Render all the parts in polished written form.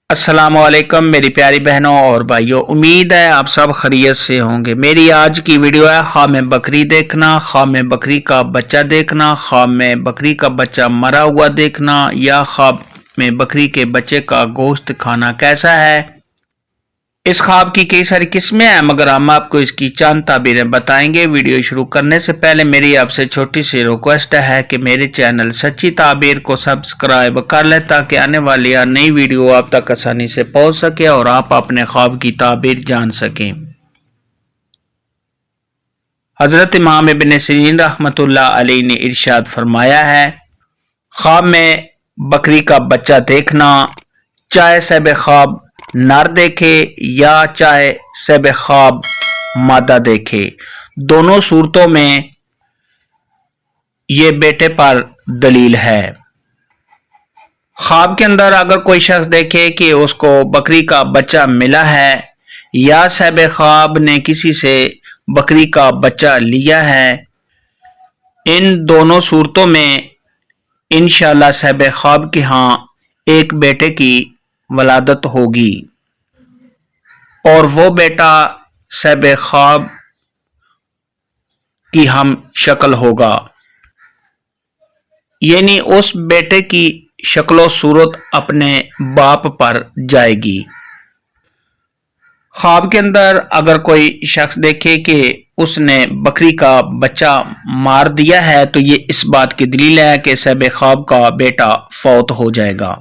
السلام علیکم میری پیاری بہنوں اور بھائیوں، امید ہے آپ سب خیریت سے ہوں گے۔ میری آج کی ویڈیو ہے خواب میں بکری دیکھنا، خواب میں بکری کا بچہ دیکھنا، خواب میں بکری کا بچہ مرا ہوا دیکھنا یا خواب میں بکری کے بچے کا گوشت کھانا کیسا ہے۔ اس خواب کی کئی ساری قسمیں ہیں مگر ہم آپ کو اس کی چند تعبیریں بتائیں گے۔ ویڈیو شروع کرنے سے پہلے میری آپ سے چھوٹی سی ریکویسٹ ہے کہ میرے چینل سچی تعبیر کو سبسکرائب کر لیں تاکہ آنے والی نئی ویڈیو آپ تک آسانی سے پہنچ سکے اور آپ اپنے خواب کی تعبیر جان سکیں۔ حضرت امام ابن سیرین رحمۃ اللہ علیہ نے ارشاد فرمایا ہے، خواب میں بکری کا بچہ دیکھنا، چاہے صاحب خواب نر دیکھے یا چاہے صاحب خواب مادہ دیکھے، دونوں صورتوں میں یہ بیٹے پر دلیل ہے۔ خواب کے اندر اگر کوئی شخص دیکھے کہ اس کو بکری کا بچہ ملا ہے یا صاحب خواب نے کسی سے بکری کا بچہ لیا ہے، ان دونوں صورتوں میں انشاءاللہ صاحب خواب کے ہاں ایک بیٹے کی ولادت ہوگی اور وہ بیٹا صاحب خواب کی ہم شکل ہوگا، یعنی اس بیٹے کی شکل و صورت اپنے باپ پر جائے گی۔ خواب کے اندر اگر کوئی شخص دیکھے کہ اس نے بکری کا بچہ مار دیا ہے تو یہ اس بات کی دلیل ہے کہ صاحب خواب کا بیٹا فوت ہو جائے گا۔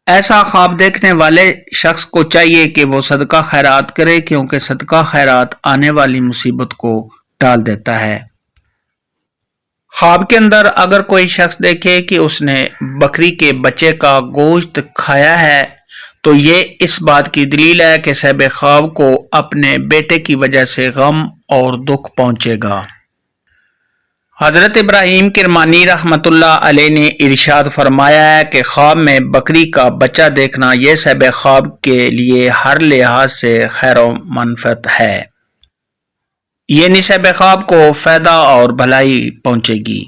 ایسا خواب دیکھنے والے شخص کو چاہیے کہ وہ صدقہ خیرات کرے، کیونکہ صدقہ خیرات آنے والی مصیبت کو ٹال دیتا ہے۔ خواب کے اندر اگر کوئی شخص دیکھے کہ اس نے بکری کے بچے کا گوشت کھایا ہے تو یہ اس بات کی دلیل ہے کہ صاحب خواب کو اپنے بیٹے کی وجہ سے غم اور دکھ پہنچے گا۔ حضرت ابراہیم کرمانی رحمۃ اللہ علیہ نے ارشاد فرمایا ہے کہ خواب میں بکری کا بچہ دیکھنا یہ صاحب خواب کے لیے ہر لحاظ سے خیر و منفعت ہے، یعنی صاحب خواب کو فائدہ اور بھلائی پہنچے گی۔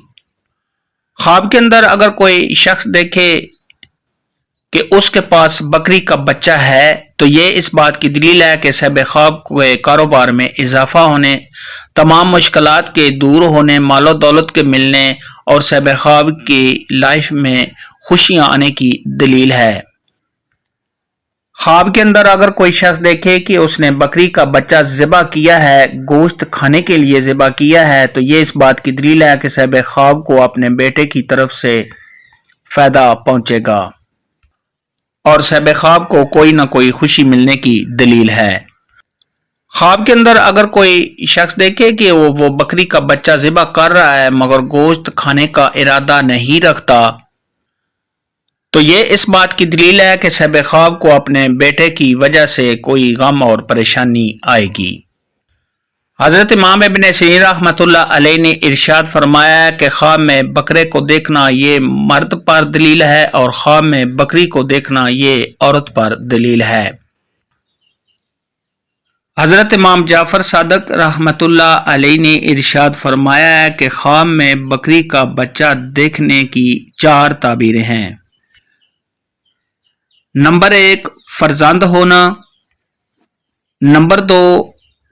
خواب کے اندر اگر کوئی شخص دیکھے کہ اس کے پاس بکری کا بچہ ہے تو یہ اس بات کی دلیل ہے کہ صاحب خواب کے کاروبار میں اضافہ ہونے، تمام مشکلات کے دور ہونے، مال و دولت کے ملنے اور صاحب خواب کی لائف میں خوشیاں آنے کی دلیل ہے۔ خواب کے اندر اگر کوئی شخص دیکھے کہ اس نے بکری کا بچہ ذبح کیا ہے، گوشت کھانے کے لیے ذبح کیا ہے تو یہ اس بات کی دلیل ہے کہ صاحب خواب کو اپنے بیٹے کی طرف سے فائدہ پہنچے گا اور صاحب خواب کو کوئی نہ کوئی خوشی ملنے کی دلیل ہے۔ خواب کے اندر اگر کوئی شخص دیکھے کہ وہ بکری کا بچہ ذبح کر رہا ہے مگر گوشت کھانے کا ارادہ نہیں رکھتا تو یہ اس بات کی دلیل ہے کہ صاحب خواب کو اپنے بیٹے کی وجہ سے کوئی غم اور پریشانی آئے گی۔ حضرت امام ابن سیرین رحمۃ اللہ علیہ نے ارشاد فرمایا ہے کہ خواب میں بکرے کو دیکھنا یہ مرد پر دلیل ہے اور خواب میں بکری کو دیکھنا یہ عورت پر دلیل ہے۔ حضرت امام جعفر صادق رحمۃ اللہ علیہ نے ارشاد فرمایا ہے کہ خواب میں بکری کا بچہ دیکھنے کی 4 تعبیریں ہیں۔ نمبر 1 فرزند ہونا، نمبر 2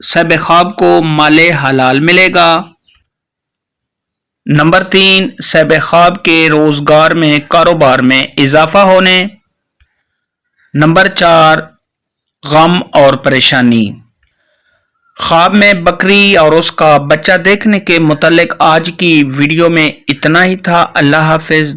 صاحب خواب کو مال حلال ملے گا، نمبر 3 صاحب خواب کے روزگار میں کاروبار میں اضافہ ہونے، نمبر 4 غم اور پریشانی۔ خواب میں بکری اور اس کا بچہ دیکھنے کے متعلق آج کی ویڈیو میں اتنا ہی تھا۔ اللہ حافظ۔